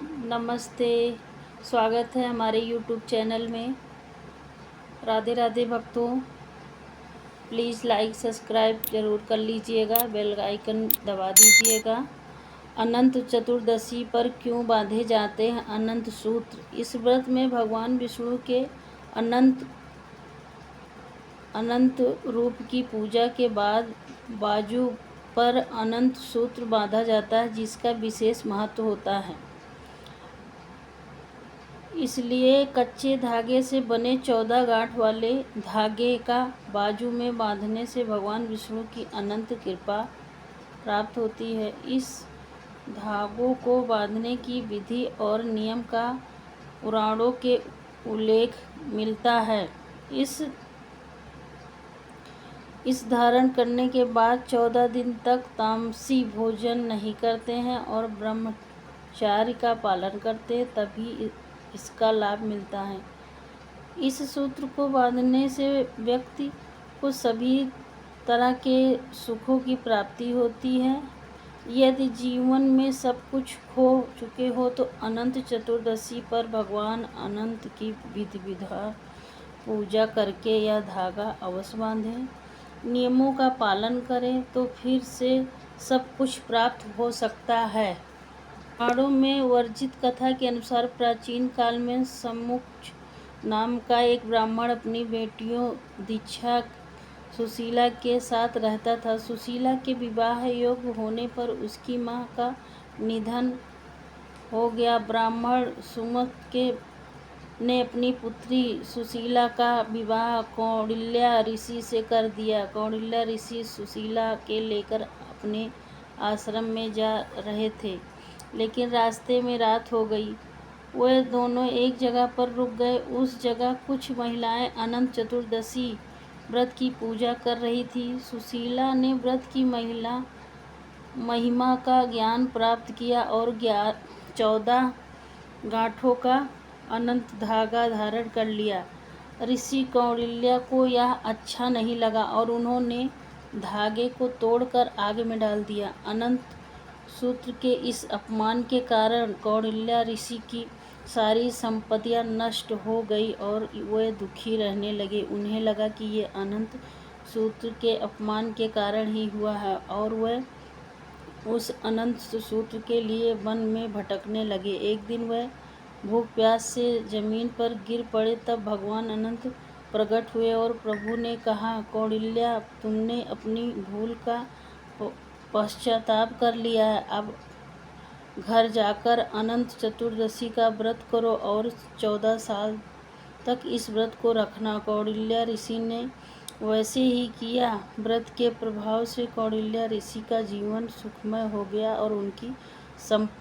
नमस्ते। स्वागत है हमारे यूट्यूब चैनल में। राधे राधे भक्तों, प्लीज़ लाइक सब्सक्राइब ज़रूर कर लीजिएगा, बेल आइकन दबा दीजिएगा। अनंत चतुर्दशी पर क्यों बांधे जाते हैं अनंत सूत्र? इस व्रत में भगवान विष्णु के अनंत रूप की पूजा के बाद बाजू पर अनंत सूत्र बांधा जाता है, जिसका विशेष महत्व होता है। इसलिए कच्चे धागे से बने 14 गांठ वाले धागे का बाजू में बांधने से भगवान विष्णु की अनंत कृपा प्राप्त होती है। इस धागों को बांधने की विधि और नियम का पुराणों के उल्लेख मिलता है। इस धारण करने के बाद 14 दिन तक तामसी भोजन नहीं करते हैं और ब्रह्मचार्य का पालन करते हैं, तभी इसका लाभ मिलता है। इस सूत्र को बांधने से व्यक्ति को सभी तरह के सुखों की प्राप्ति होती है। यदि जीवन में सब कुछ खो चुके हो तो अनंत चतुर्दशी पर भगवान अनंत की विधि पूजा करके यह धागा अवश्य बांधें। नियमों का पालन करें तो फिर से सब कुछ प्राप्त हो सकता है। पुराणों में वर्णित कथा के अनुसार प्राचीन काल में समुच नाम का एक ब्राह्मण अपनी बेटियों दीक्षा सुशीला के साथ रहता था। सुशीला के विवाह योग्य होने पर उसकी मां का निधन हो गया। ब्राह्मण सुमुच ने अपनी पुत्री सुशीला का विवाह कौंडिल्य ऋषि से कर दिया। कौंडिल्य ऋषि सुशीला के लेकर अपने आश्रम में जा रहे थे, लेकिन रास्ते में रात हो गई। वे दोनों एक जगह पर रुक गए। उस जगह कुछ महिलाएं अनंत चतुर्दशी व्रत की पूजा कर रही थी। सुशीला ने व्रत की महिमा का ज्ञान प्राप्त किया और 14 गांठों का अनंत धागा धारण कर लिया। ऋषि कौंडिल्य को यह अच्छा नहीं लगा और उन्होंने धागे को तोड़कर आग में डाल दिया। अनंत सूत्र के इस अपमान के कारण कौंडिल्य ऋषि की सारी संपत्तियां नष्ट हो गई और वे दुखी रहने लगे। उन्हें लगा कि ये अनंत सूत्र के अपमान के कारण ही हुआ है और वे उस अनंत सूत्र के लिए वन में भटकने लगे। एक दिन वे भूख प्यास से जमीन पर गिर पड़े। तब भगवान अनंत प्रकट हुए और प्रभु ने कहा, कौंडिल्य, तुमने अपनी भूल का पश्चाताप कर लिया है। अब घर जाकर अनंत चतुर्दशी का व्रत करो और 14 साल तक इस व्रत को रखना। कौंडिल्य ऋषि ने वैसे ही किया। व्रत के प्रभाव से कौंडिल्य ऋषि का जीवन सुखमय हो गया और उनकी संपत्ति